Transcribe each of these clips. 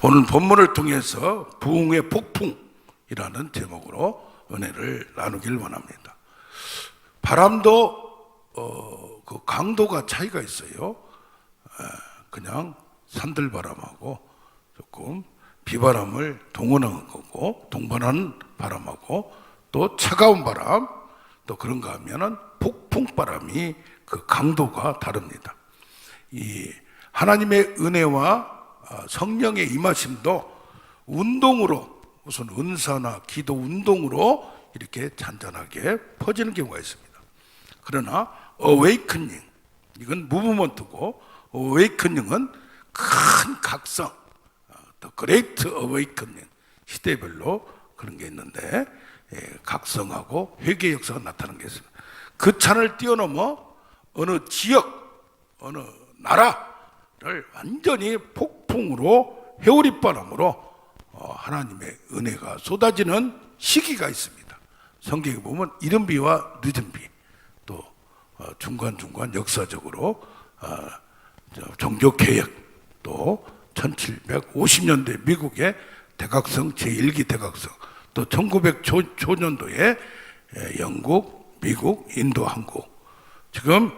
오늘 본문을 통해서 부흥의 폭풍이라는 제목으로 은혜를 나누길 원합니다. 바람도 그 강도가 차이가 있어요. 그냥 산들바람하고 조금 비바람을 동원하는 거고, 동반하는 바람하고 또 차가운 바람, 또 그런가 하면은 폭풍바람이 그 강도가 다릅니다. 이 하나님의 은혜와 성령의 임하심도 운동으로, 우선 은사나 기도 운동으로 이렇게 잔잔하게 퍼지는 경우가 있습니다. 그러나 awakening, 이건 무브먼트고, awakening은 큰 각성, the great awakening, 시대별로 그런 게 있는데, 각성하고 회개 역사가 나타나는 게 있습니다. 그 찬을 뛰어넘어 어느 지역, 어느 나라를 완전히 폭풍으로, 회오리바람으로 하나님의 은혜가 쏟아지는 시기가 있습니다. 성경에 보면 이른 비와 늦은 비, 또 중간중간 역사적으로 종교개혁, 또 1750년대 미국의 대각성 제1기 대각성, 또 1900초년도에 영국, 미국, 인도, 한국, 지금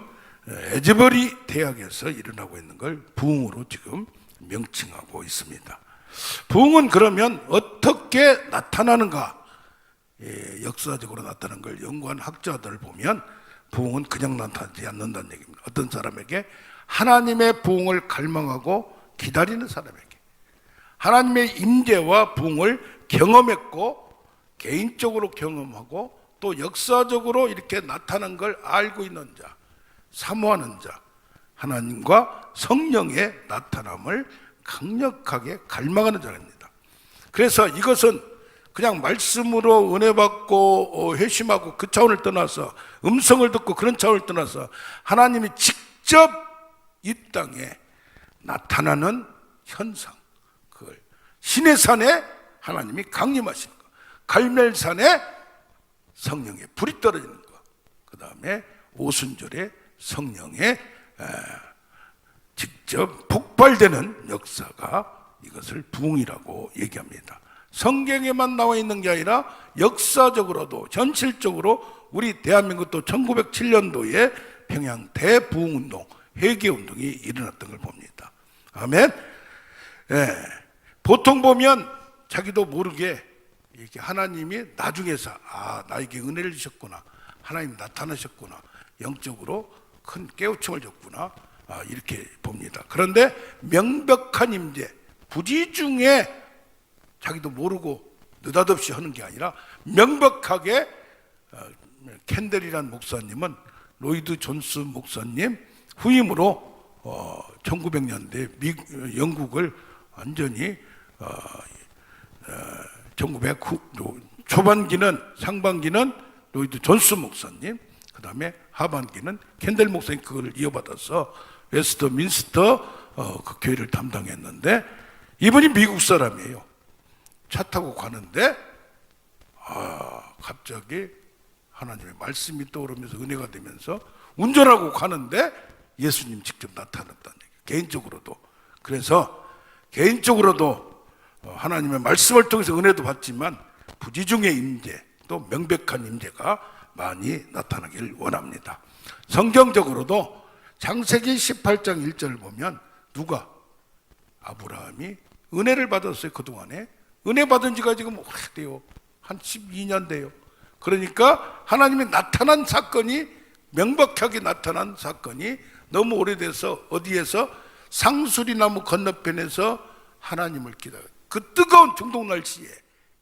에즈버리 대학에서 일어나고 있는 걸 부흥으로 지금 명칭하고 있습니다. 부흥은 그러면 어떻게 나타나는가? 역사적으로 나타나는 걸 연구한 학자들을 보면 부흥은 그냥 나타나지 않는다는 얘기입니다. 어떤 사람에게 하나님의 부흥을 갈망하고 기다리는 사람에게, 하나님의 임재와 부흥을 경험했고 개인적으로 경험하고 또 역사적으로 이렇게 나타난 걸 알고 있는 자, 사모하는 자, 하나님과 성령의 나타남을 강력하게 갈망하는 자입니다. 그래서 이것은 그냥 말씀으로 은혜 받고 회심하고 그 차원을 떠나서, 음성을 듣고 그런 차원을 떠나서 하나님이 직접 이 땅에 나타나는 현상, 그걸 신의 산에 하나님이 강림하시는 것, 갈멜산에 성령의 불이 떨어지는 것, 그 다음에 오순절에 성령의 직접 폭발되는 역사가, 이것을 부흥이라고 얘기합니다. 성경에만 나와 있는 게 아니라 역사적으로도, 현실적으로 우리 대한민국도 1907년도에 평양 대부흥운동, 회개운동이 일어났던 걸 봅니다. 아멘. 보통 보면 자기도 모르게 이렇게 하나님이 나중에서 나에게 은혜를 주셨구나, 하나님 나타나셨구나, 영적으로 큰 깨우침을 줬구나, 이렇게 봅니다. 그런데 명백한 임재, 부지중에 자기도 모르고 느닷없이 하는 게 아니라 명백하게, 캔델이라는 목사님은 로이드 존스 목사님 후임으로 1900년대 영국을 완전히 1900 초반기는, 상반기는 로이드 존스 목사님, 그 다음에 하반기는 캔델 목사님 그걸 이어받아서 웨스트민스터 그 교회를 담당했는데, 이분이 미국 사람이에요. 차 타고 가는데 갑자기 하나님의 말씀이 떠오르면서 은혜가 되면서 운전하고 가는데 예수님 직접 나타났다는 얘기예요. 개인적으로도. 그래서 개인적으로도 하나님의 말씀을 통해서 은혜도 받지만 부지중의 임재, 또 명백한 임재가 많이 나타나기를 원합니다. 성경적으로도 창세기 18장 1절을 보면 누가? 아브라함이 은혜를 받았어요. 그동안에 은혜 받은 지가 지금 오래돼요. 한 12년 돼요. 그러니까 하나님이 나타난 사건이, 명백하게 나타난 사건이 너무 오래돼서 어디에서? 상수리나무 건너편에서 하나님을 기다려, 그 뜨거운 중동 날씨에,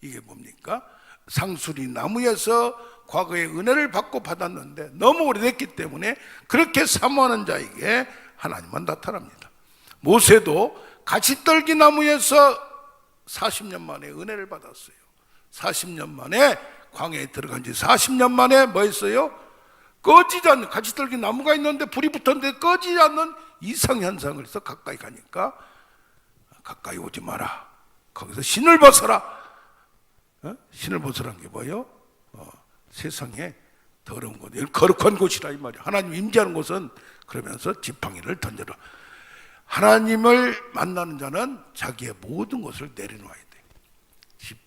이게 뭡니까? 상수리나무에서 과거에 은혜를 받았는데 너무 오래됐기 때문에 그렇게 사모하는 자에게 하나님만 나타납니다. 모세도 가시떨기 나무에서 40년 만에 은혜를 받았어요. 40년 만에 광야에 들어간 지 40년 만에 뭐 했어요? 꺼지지 않는, 가시떨기 나무가 있는데 불이 붙었는데 꺼지지 않는 이상현상을 해서 가까이 가니까 가까이 오지 마라, 거기서 신을 벗어라. 신을 벗으라는 게 뭐예요? 세상에 더러운 곳, 거룩한 곳이라 이 말이야. 하나님 임재하는 곳은, 그러면서 지팡이를 던져라. 하나님을 만나는 자는 자기의 모든 것을 내려놓아야 돼.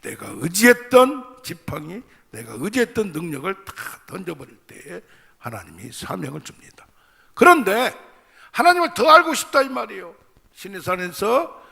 내가 의지했던 지팡이, 내가 의지했던 능력을 다 던져버릴 때에 하나님이 사명을 줍니다. 그런데 하나님을 더 알고 싶다 이 말이에요. 시내산에서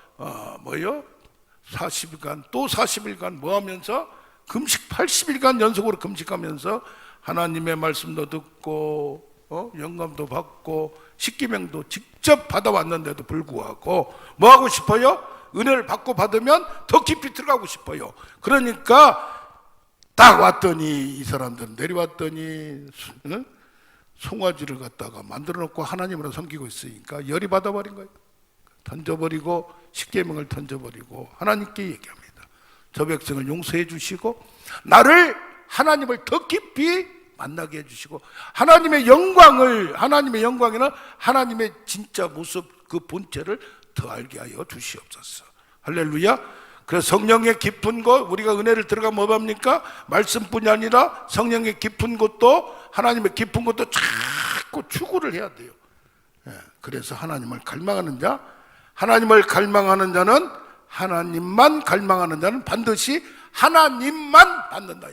40일간 또 40일간 뭐 하면서 금식 80일간 연속으로 금식하면서 하나님의 말씀도 듣고 영감도 받고 십계명도 직접 받아왔는데도 불구하고 뭐 하고 싶어요? 은혜를 받고 받으면 더 깊이 들어가고 싶어요. 그러니까 딱 왔더니 이 사람들은 내려왔더니 송아지를 갖다가 만들어 놓고 하나님으로 섬기고 있으니까 열이 받아버린 거예요. 던져버리고 십계명을 던져버리고 하나님께 얘기합니다. 저 백성을 용서해 주시고 나를 하나님을 더 깊이 만나게 해주시고 하나님의 영광에는 하나님의 진짜 모습 그 본체를 더 알게 하여 주시옵소서. 할렐루야. 그래서 성령의 깊은 곳, 우리가 은혜를 들어가면 뭐 합니까? 말씀뿐이 아니라 성령의 깊은 곳도 하나님의 깊은 곳도 자꾸 추구를 해야 돼요. 그래서 하나님을 갈망하는 자, 하나님을 갈망하는 자는 하나님만 갈망하는 자는 반드시 하나님만 받는다.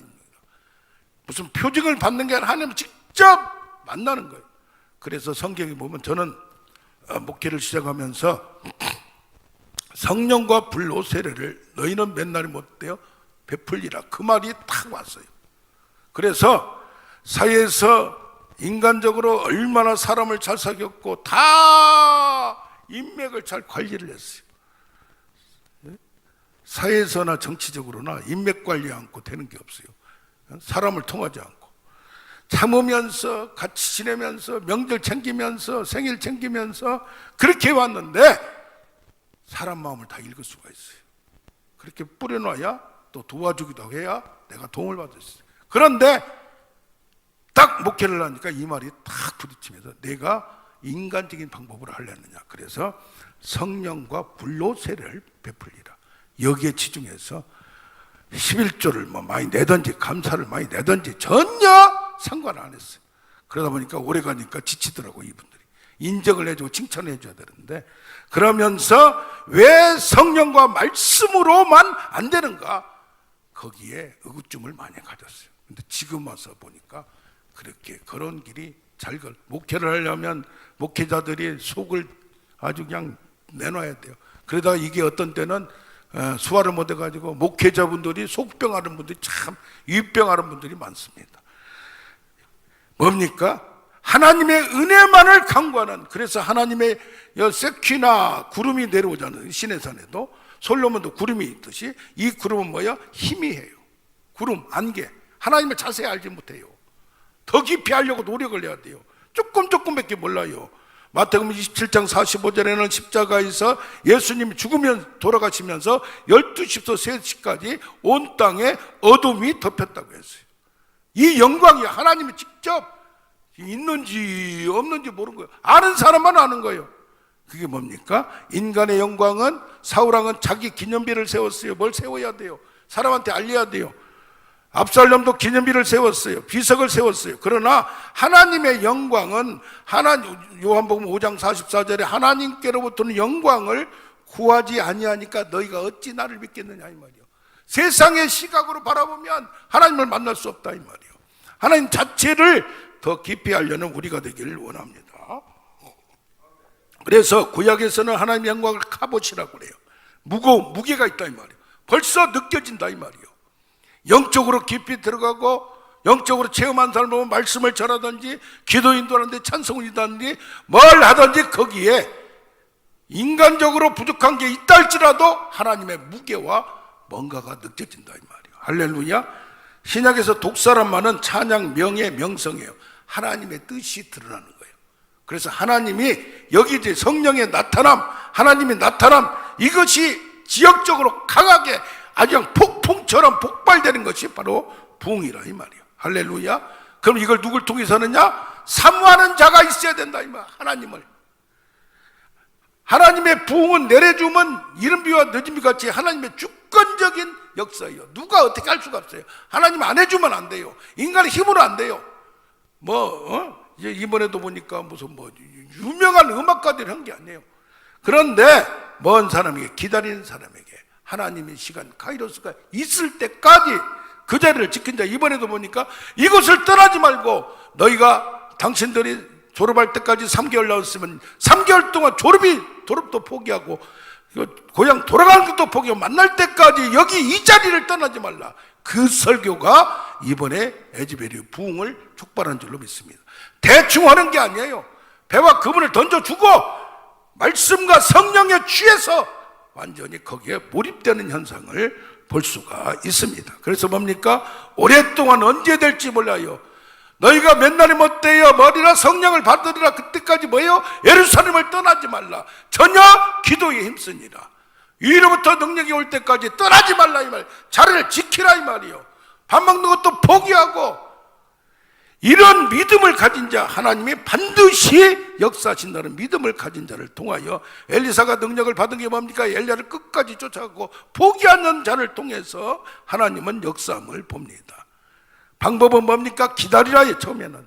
무슨 표징을 받는 게 아니라 하나님을 직접 만나는 거예요. 그래서 성경에 보면 저는 목회를 시작하면서 성령과 불로 세례를 너희는 맨날 못돼요 베풀리라 그 말이 탁 왔어요. 그래서 사회에서 인간적으로 얼마나 사람을 잘 사귀었고 다 인맥을 잘 관리를 했어요. 사회에서나 정치적으로나 인맥 관리 않고 되는 게 없어요. 사람을 통하지 않고 참으면서 같이 지내면서 명절 챙기면서 생일 챙기면서 그렇게 왔는데 사람 마음을 다 읽을 수가 있어요. 그렇게 뿌려놔야 또 도와주기도 해야 내가 도움을 받을 수 있어요. 그런데 딱 목회를 하니까 이 말이 탁 부딪히면서 내가 인간적인 방법으로 하려느냐. 그래서 성령과 불로 세례를 베풀리라. 여기에 치중해서 11조를 뭐 많이 내든지 감사를 많이 내든지 전혀 상관 안 했어요. 그러다 보니까 오래 가니까 지치더라고 이분들이. 인정을 해주고 칭찬을 해줘야 되는데 그러면서 왜 성령과 말씀으로만 안 되는가? 거기에 의구심을 많이 가졌어요. 근데 지금 와서 보니까 그렇게 그런 길이 잘 목회를 하려면 목회자들이 속을 아주 그냥 내놔야 돼요. 그러다가 이게 어떤 때는 수화를 못 해가지고 목회자분들이 속병하는 분들이 참 위병하는 분들이 많습니다. 뭡니까? 하나님의 은혜만을 강구하는. 그래서 하나님의 세키나 구름이 내려오잖아요. 시내산에도 솔로몬도 구름이 있듯이 이 구름은 뭐야? 희미해요. 구름, 안개. 하나님을 자세히 알지 못해요. 더 깊이 알려고 노력을 해야 돼요. 조금밖에 몰라요. 마태복음 27장 45절에는 십자가에서 예수님이 죽으면 돌아가시면서 12시부터 3시까지 온 땅에 어둠이 덮였다고 했어요. 이 영광이 하나님이 직접 있는지 없는지 모르는 거예요. 아는 사람만 아는 거예요. 그게 뭡니까? 인간의 영광은 사울왕은 자기 기념비를 세웠어요. 뭘 세워야 돼요? 사람한테 알려야 돼요. 압살롬도 기념비를 세웠어요. 비석을 세웠어요. 그러나 하나님의 영광은 요한복음 5장 44절에 하나님께로부터는 영광을 구하지 아니하니까 너희가 어찌 나를 믿겠느냐 이 말이요. 세상의 시각으로 바라보면 하나님을 만날 수 없다 이 말이요. 하나님 자체를 더 깊이 알려는 우리가 되기를 원합니다. 그래서 구약에서는 하나님의 영광을 카봇이라고 그래요. 무게가 있다 이 말이요. 벌써 느껴진다 이 말이요. 영적으로 깊이 들어가고 영적으로 체험한 사람 보면 말씀을 전하든지 기도 인도하는데 찬송을 인도하든지 뭘 하든지 거기에 인간적으로 부족한 게 있다 할지라도 하나님의 무게와 뭔가가 느껴진다 이 말이에요. 할렐루야. 신약에서 독사람만은 찬양, 명예, 명성이에요. 하나님의 뜻이 드러나는 거예요. 그래서 하나님이 여기 이제 성령의 나타남, 하나님의 나타남 이것이 지역적으로 강하게 아주 그냥 폭풍처럼 폭발되는 것이 바로 부흥이라 이 말이에요. 할렐루야. 그럼 이걸 누굴 통해서 하느냐? 사모하는 자가 있어야 된다 이 말. 하나님을. 하나님의 부흥은 내려주면 이른비와 늦은비 같이 하나님의 주권적인 역사예요. 누가 어떻게 할 수가 없어요. 하나님 안 해주면 안 돼요. 인간의 힘으로 안 돼요. 이제 이번에도 보니까 무슨 유명한 음악가들이 한 게 아니에요. 그런데 먼 사람에게, 기다리는 사람에게 하나님의 시간 카이로스가 있을 때까지 그 자리를 지킨 자. 이번에도 보니까 이곳을 떠나지 말고 너희가 당신들이 졸업할 때까지 3개월 나왔으면 3개월 동안 졸업도 포기하고 고향 돌아가는 것도 포기하고 만날 때까지 여기 이 자리를 떠나지 말라. 그 설교가 이번에 에즈베리 부흥을 촉발한 줄로 믿습니다. 대충 하는 게 아니에요. 배와 그분을 던져주고 말씀과 성령에 취해서 완전히 거기에 몰입되는 현상을 볼 수가 있습니다. 그래서 뭡니까? 오랫동안 언제 될지 몰라요. 너희가 몇 날이 못되어 머리나 성령을 받으리라. 그때까지 뭐예요? 예루살렘을 떠나지 말라. 전혀 기도에 힘쓰니라. 위로부터 능력이 올 때까지 떠나지 말라 이 말. 자리를 지키라 이 말이요. 밥 먹는 것도 포기하고. 이런 믿음을 가진 자, 하나님이 반드시 역사하신다는 믿음을 가진 자를 통하여, 엘리사가 능력을 받은 게 뭡니까? 엘리야를 끝까지 쫓아가고 포기하는 자를 통해서 하나님은 역사함을 봅니다. 방법은 뭡니까? 기다리라요. 처음에는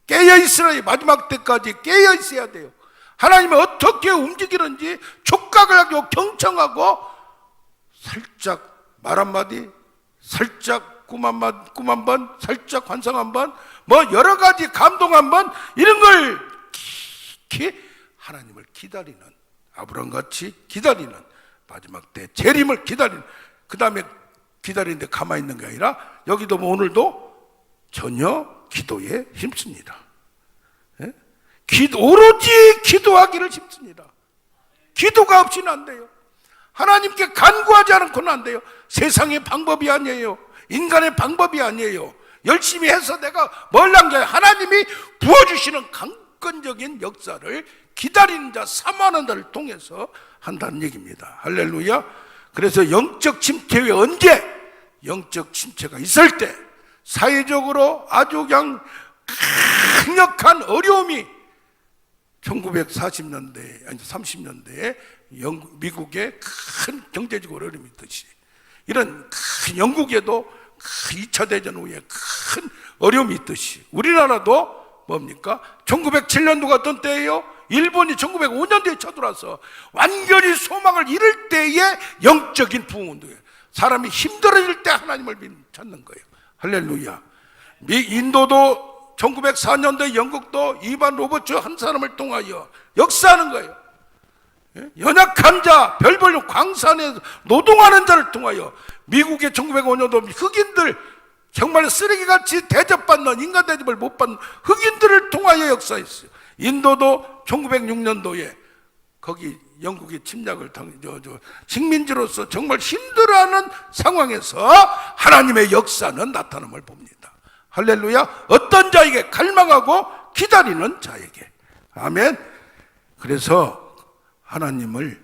깨어있으라. 마지막 때까지 깨어있어야 돼요. 하나님이 어떻게 움직이는지 촉각을 하고 경청하고, 살짝 말 한마디, 살짝 꿈 한 번, 살짝 환상 한 번, 뭐 여러 가지 감동 한 번, 이런 걸 깊이 하나님을 기다리는, 아브라함같이 기다리는, 마지막 때 재림을 기다리는, 그 다음에 기다리는데 가만히 있는 게 아니라 여기도 뭐 오늘도 전혀 기도에 힘씁니다. 예? 오로지 기도하기를 힘씁니다. 기도가 없이는 안 돼요. 하나님께 간구하지 않고는 안 돼요. 세상의 방법이 아니에요. 인간의 방법이 아니에요. 열심히 해서 내가 뭘 한 게 아니라 하나님이 부어주시는 강건적인 역사를 기다리는 자, 사모하는 자를 통해서 한다는 얘기입니다. 할렐루야. 그래서 영적 침체 후에 언제 영적 침체가 있을 때 사회적으로 아주 그냥 강력한 어려움이 1940년대 아니 30년대에 미국에 큰 경제적 어려움이 있듯이, 이런 큰 영국에도 큰 2차 대전 후에 큰 어려움이 있듯이 우리나라도 뭡니까? 1907년도가 어떤 때예요? 일본이 1905년도에 쳐들어와서 완전히 소망을 잃을 때에 영적인 부흥운동이에요. 사람이 힘들어질 때 하나님을 찾는 거예요. 할렐루야. 인도도 1904년도에 영국도 이반 로버츠 한 사람을 통하여 역사하는 거예요. 연약한 자, 별벌 광산에서 노동하는 자를 통하여, 미국의 1905년도 흑인들, 정말 쓰레기같이 대접받는, 인간 대접을 못 받는 흑인들을 통하여 역사했어요. 인도도 1906년도에 거기 영국의 침략을 식민지로서 정말 힘들어하는 상황에서 하나님의 역사는 나타남을 봅니다. 할렐루야. 어떤 자에게? 갈망하고 기다리는 자에게. 아멘. 그래서 하나님을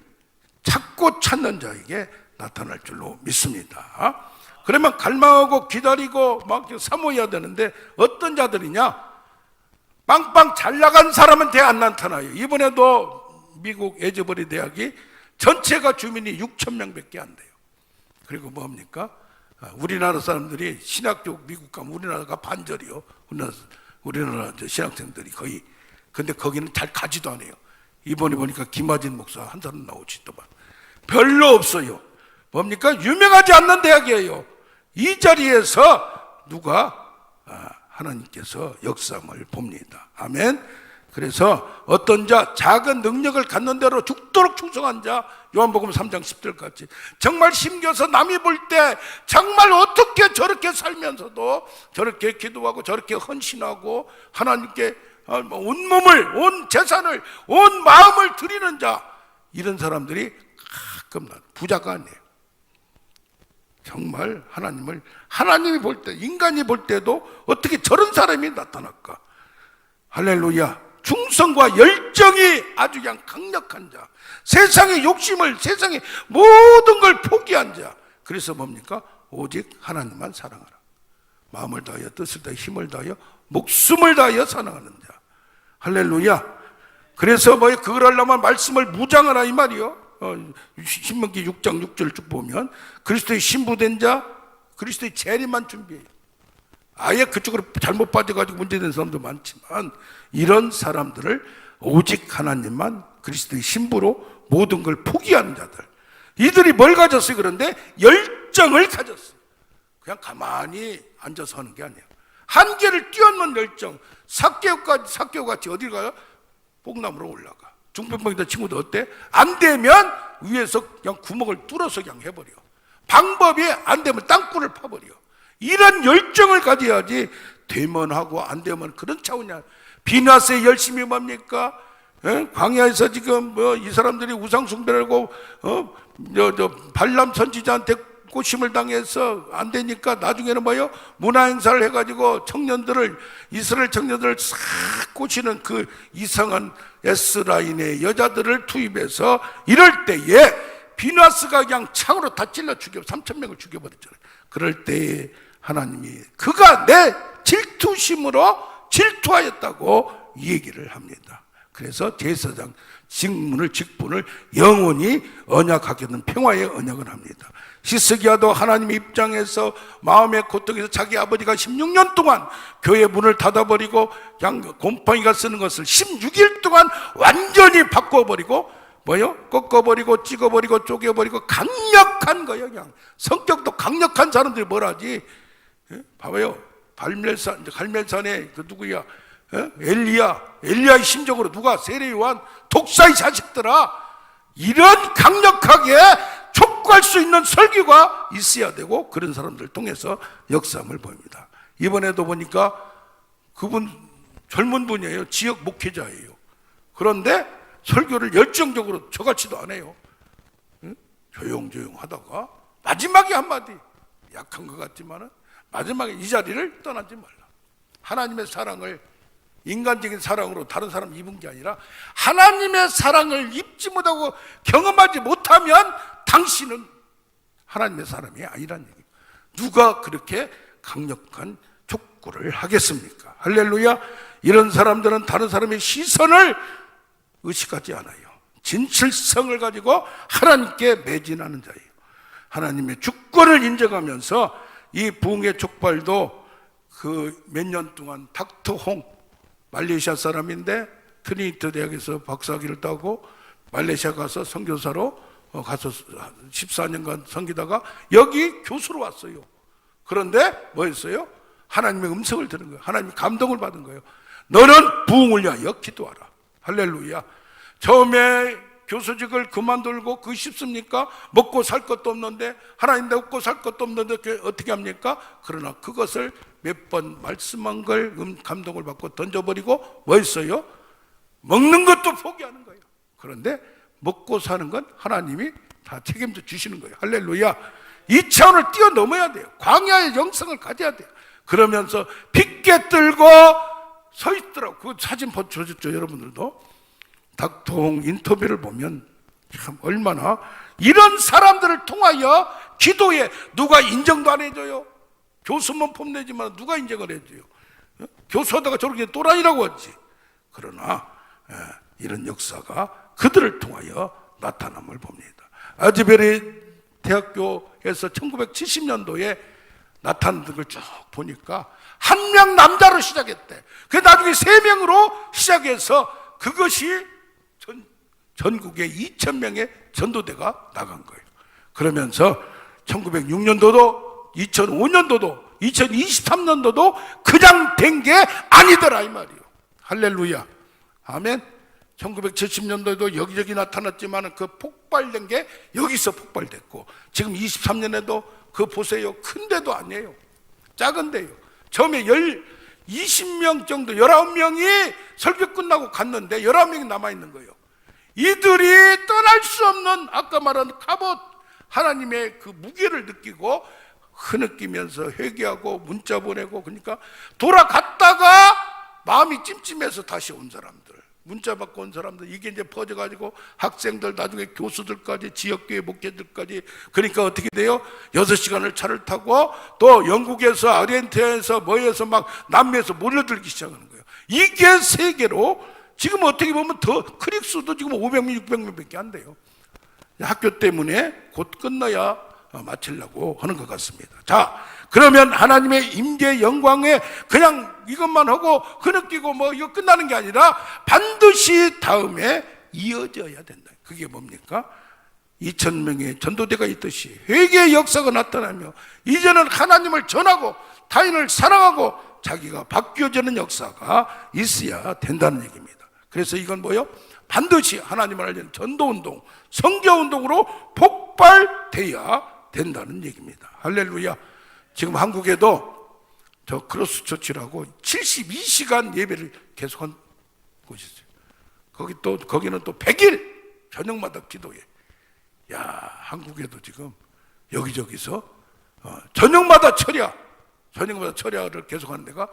찾고 찾는 자에게 나타날 줄로 믿습니다. 그러면 갈망하고 기다리고 막 사모해야 되는데, 어떤 자들이냐? 빵빵 잘 나간 사람은 안 나타나요. 이번에도 미국 에즈버리 대학이 전체가 주민이 6,000명밖에 안 돼요. 그리고 뭡니까? 우리나라 사람들이 신학교 미국 가면 우리나라가 반절이요. 우리나라 신학생들이 거의. 근데 거기는 잘 가지도 않아요. 이번에 보니까 김하진 목사 한 사람 나오시더만. 별로 없어요. 뭡니까? 유명하지 않는 대학이에요. 이 자리에서 누가 하나님께서 역사함을 봅니다. 아멘. 그래서 어떤 자, 작은 능력을 갖는 대로 죽도록 충성한 자, 요한복음 3장 10절까지 정말 심겨서 남이 볼 때 정말 어떻게 저렇게 살면서도 저렇게 기도하고 저렇게 헌신하고 하나님께 온 몸을, 온 재산을, 온 마음을 드리는 자, 이런 사람들이 가끔 부자가 아니에요. 정말 하나님이 볼 때, 인간이 볼 때도 어떻게 저런 사람이 나타날까? 할렐루야. 충성과 열정이 아주 그냥 강력한 자, 세상의 욕심을, 세상의 모든 걸 포기한 자. 그래서 뭡니까? 오직 하나님만 사랑하라. 마음을 다하여, 뜻을 다하여, 힘을 다하여, 목숨을 다하여 사랑하는 자. 할렐루야. 그래서 그걸 하려면 말씀을 무장하라 이 말이요. 신명기 6장 6절 쭉 보면 그리스도의 신부된 자, 그리스도의 재림만 준비해요. 아예 그쪽으로 잘못 빠져가지고 문제된 사람도 많지만, 이런 사람들을 오직 하나님만 그리스도의 신부로 모든 걸 포기하는 자들. 이들이 뭘 가졌어요? 그런데 열정을 가졌어요. 그냥 가만히 앉아서 하는 게 아니에요. 한계를 뛰어넘는 열정. 삭개오같이 어딜 가요? 뽕나무로 올라가. 중병병이다 친구도 어때? 안 되면 위에서 그냥 구멍을 뚫어서 그냥 해버려. 방법이 안 되면 땅굴을 파버려. 이런 열정을 가져야지. 되면 하고 안 되면 그런 차원이야. 비나스의 열심이 뭡니까? 광야에서 지금 이 사람들이 우상 숭배를 하고 발람 선지자한테 꼬심을 당해서 안 되니까 나중에는 뭐요? 문화 행사를 해가지고 이스라엘 청년들을 싹 꼬시는 그 이상한 S라인의 여자들을 투입해서 이럴 때에 비나스가 그냥 창으로 다 찔러 3,000명을 죽여버렸잖아요. 그럴 때에 하나님이 그가 내 질투심으로 질투하였다고 이 얘기를 합니다. 그래서 제사장 직분을 영원히 언약하게 된 평화의 언약을 합니다. 히스기야도 하나님의 입장에서 마음의 고통에서 자기 아버지가 16년 동안 교회 문을 닫아버리고 그냥 곰팡이가 쓰는 것을 16일 동안 완전히 바꿔버리고 꺾어버리고 찍어버리고 쪼개버리고 강력한 거예요. 그냥 성격도 강력한 사람들이 뭘 하지? 봐봐요. 갈멜산에 그 누구야? 엘리야의 심정으로 누가 세례요한 독사의 자식들아, 이런 강력하게 촉구할 수 있는 설교가 있어야 되고 그런 사람들을 통해서 역사함을 보입니다. 이번에도 보니까 그분 젊은 분이에요. 지역 목회자예요. 그런데 설교를 열정적으로 저같이도 안 해요. 조용조용 하다가 마지막에 한마디, 약한 것 같지만은 마지막에 이 자리를 떠나지 말라. 하나님의 사랑을 인간적인 사랑으로 다른 사람 입은 게 아니라 하나님의 사랑을 입지 못하고 경험하지 못하면 당신은 하나님의 사람이 아니란 얘기예요. 누가 그렇게 강력한 촉구를 하겠습니까? 할렐루야. 이런 사람들은 다른 사람의 시선을 의식하지 않아요. 진실성을 가지고 하나님께 매진하는 자예요. 하나님의 주권을 인정하면서 이 부흥의 촉발도 그 몇 년 동안 닥터 홍, 말레이시아 사람인데 트리니티 대학에서 박사학위를 따고 말레이시아 가서 선교사로 가서 14년간 섬기다가 여기 교수로 왔어요. 그런데 뭐였어요? 하나님의 음성을 들은 거예요. 하나님의 감동을 받은 거예요. 너는 부흥을 위하여 기도하라. 할렐루야. 처음에 교수직을 그만두고 그거 쉽습니까? 먹고 살 것도 없는데, 하나님 먹고 살 것도 없는데 어떻게 합니까? 그러나 그것을 몇 번 말씀한 걸 감동을 받고 던져버리고 뭐 했어요? 먹는 것도 포기하는 거예요. 그런데 먹고 사는 건 하나님이 다 책임져 주시는 거예요. 할렐루야. 이 차원을 뛰어넘어야 돼요. 광야의 영성을 가져야 돼요. 그러면서 빗게 들고 서 있더라고. 그 사진 보여줬죠, 여러분들도. 닥터홍 인터뷰를 보면 참 얼마나 이런 사람들을 통하여 기도에 누가 인정도 안 해줘요. 교수만 폼내지만 누가 인정을 해줘요. 교수하다가 저렇게 또라이라고 하지. 그러나 이런 역사가 그들을 통하여 나타남을 봅니다. 아즈베리 대학교에서 1970년도에 나타난 걸 쭉 보니까 한 명 남자로 시작했대. 그 나중에 3명으로 시작해서 그것이 전국에 2,000명의 전도대가 나간 거예요. 그러면서 1906년도도 2005년도도 2023년도도 그냥 된 게 아니더라 이 말이에요. 할렐루야. 아멘. 1970년도에도 여기저기 나타났지만 그 폭발된 게 여기서 폭발됐고, 지금 23년에도 그 보세요. 큰 데도 아니에요. 작은 데요. 처음에 20명 정도, 19명이 설교 끝나고 갔는데 19명이 남아있는 거예요. 이들이 떠날 수 없는 아까 말한 갑옷, 하나님의 그 무게를 느끼고 흐느끼면서 회개하고 문자 보내고, 그러니까 돌아갔다가 마음이 찜찜해서 다시 온 사람들, 문자 받고 온 사람들, 이게 이제 퍼져가지고 학생들, 나중에 교수들까지, 지역교회 목회들까지. 그러니까 어떻게 돼요? 6시간을 차를 타고 또 영국에서, 아르헨티나에서, 뭐에서 막 남미에서 몰려들기 시작하는 거예요. 이게 세계로 지금 어떻게 보면 더 크릭수도 지금 500명, 600명밖에 안 돼요. 학교 때문에 곧 끝나야 마치려고 하는 것 같습니다. 자, 그러면 하나님의 임재 영광에 그냥 이것만 하고 흐느끼고 뭐 이거 끝나는 게 아니라 반드시 다음에 이어져야 된다. 그게 뭡니까? 2000명의 전도대가 있듯이 회개의 역사가 나타나며 이제는 하나님을 전하고 타인을 사랑하고 자기가 바뀌어지는 역사가 있어야 된다는 얘기입니다. 그래서 이건 뭐요? 반드시 하나님을 알리는 전도운동, 성교운동으로 폭발돼야 된다는 얘기입니다. 할렐루야. 지금 한국에도 저 크로스처치라고 72시간 예배를 계속한 곳이 있어요. 거기는 또 100일 저녁마다 기도해. 야, 한국에도 지금 여기저기서 저녁마다 철야를 계속하는 데가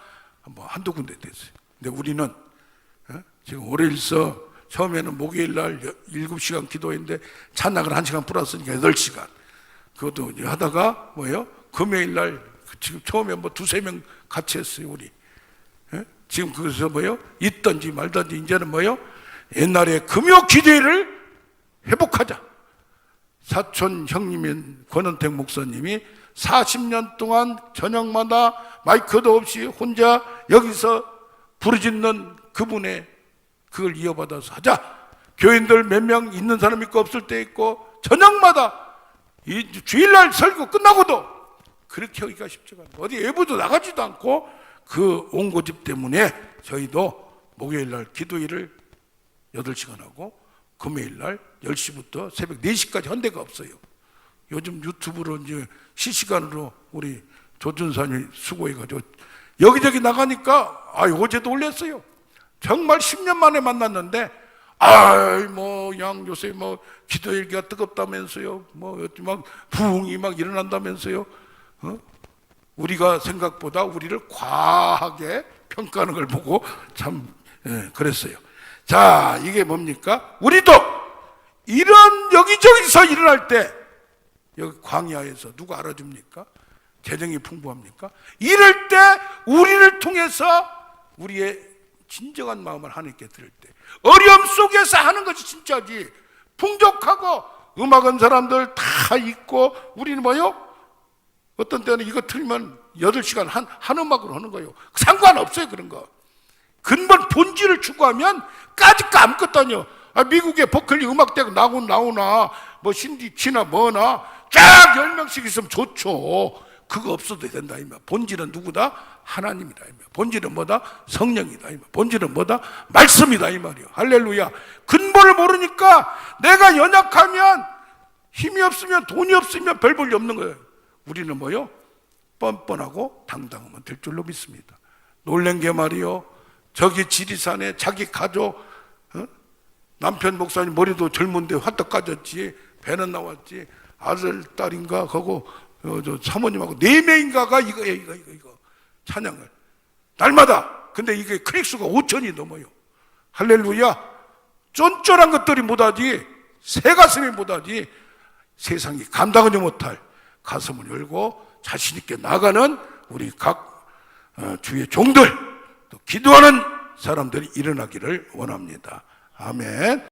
뭐 한두 군데 됐어요. 근데 우리는 지금 올해일서 처음에는 목요일 날 7시간 기도했는데 찬양을 1시간 플러스니까 8시간. 그것도 하다가 뭐예요? 금요일 날 지금 처음에 뭐 2-3명 같이 했어요, 우리. 지금 그래서 뭐예요? 있든지 말든지 이제는 뭐예요? 옛날에 금요 기도회를 회복하자. 사촌 형님인 권은택 목사님이 40년 동안 저녁마다 마이크도 없이 혼자 여기서 부르짖는 그분의 그걸 이어받아서 하자. 교인들 몇 명 있는 사람 있고 없을 때 있고 저녁마다 이 주일날 설교 끝나고도 그렇게 하기가 쉽지가 않아요. 어디 외부도 나가지도 않고 그 온고집 때문에 저희도 목요일날 기도일을 8시간 하고 금요일날 10시부터 새벽 4시까지 한 데가 없어요. 요즘 유튜브로 이제 실시간으로 우리 조준산이 수고해가지고 여기저기 나가니까 어제도 올렸어요. 정말 10년 만에 만났는데 요새 뭐 기도일기가 뜨겁다면서요. 막 부흥이 막 일어난다면서요. 우리가 생각보다 우리를 과하게 평가하는 걸 보고 참 그랬어요. 자, 이게 뭡니까? 우리도 이런 여기저기서 일어날 때 여기 광야에서 누가 알아줍니까? 재정이 풍부합니까? 이럴 때 우리를 통해서 우리의 진정한 마음을 하나님께 드릴 때 어려움 속에서 하는 것이 진짜지. 풍족하고 음악은 사람들 다 있고 우리는 뭐요? 어떤 때는 이거 틀면 8시간 한 음악으로 하는 거예요. 상관없어요, 그런 거. 근본 본질을 추구하면 까짓 아무것도 아니요. 미국의 버클리 음악대가 나오나 뭐 신디치나 뭐나 쫙 10명씩 있으면 좋죠. 그거 없어도 된다. 본질은 누구다? 하나님이다. 본질은 뭐다? 성령이다. 본질은 뭐다? 말씀이다. 이 말이요. 할렐루야. 근본을 모르니까 내가 연약하면 힘이 없으면 돈이 없으면 별 볼일 없는 거예요. 우리는 뭐요? 뻔뻔하고 당당하면 될 줄로 믿습니다. 놀란 게 말이요. 저기 지리산에 자기 가족, 남편 목사님 머리도 젊은데 화떡 까졌지, 배는 나왔지, 아들, 딸인가, 그거, 사모님하고 4명인가가 이거, 찬양을. 날마다. 근데 이게 클릭수가 5천이 넘어요. 할렐루야. 쫀쫀한 것들이 못하지, 새 가슴이 못하지, 세상이 감당하지 못할 가슴을 열고 자신있게 나가는 우리 각 주의 종들, 또 기도하는 사람들이 일어나기를 원합니다. 아멘.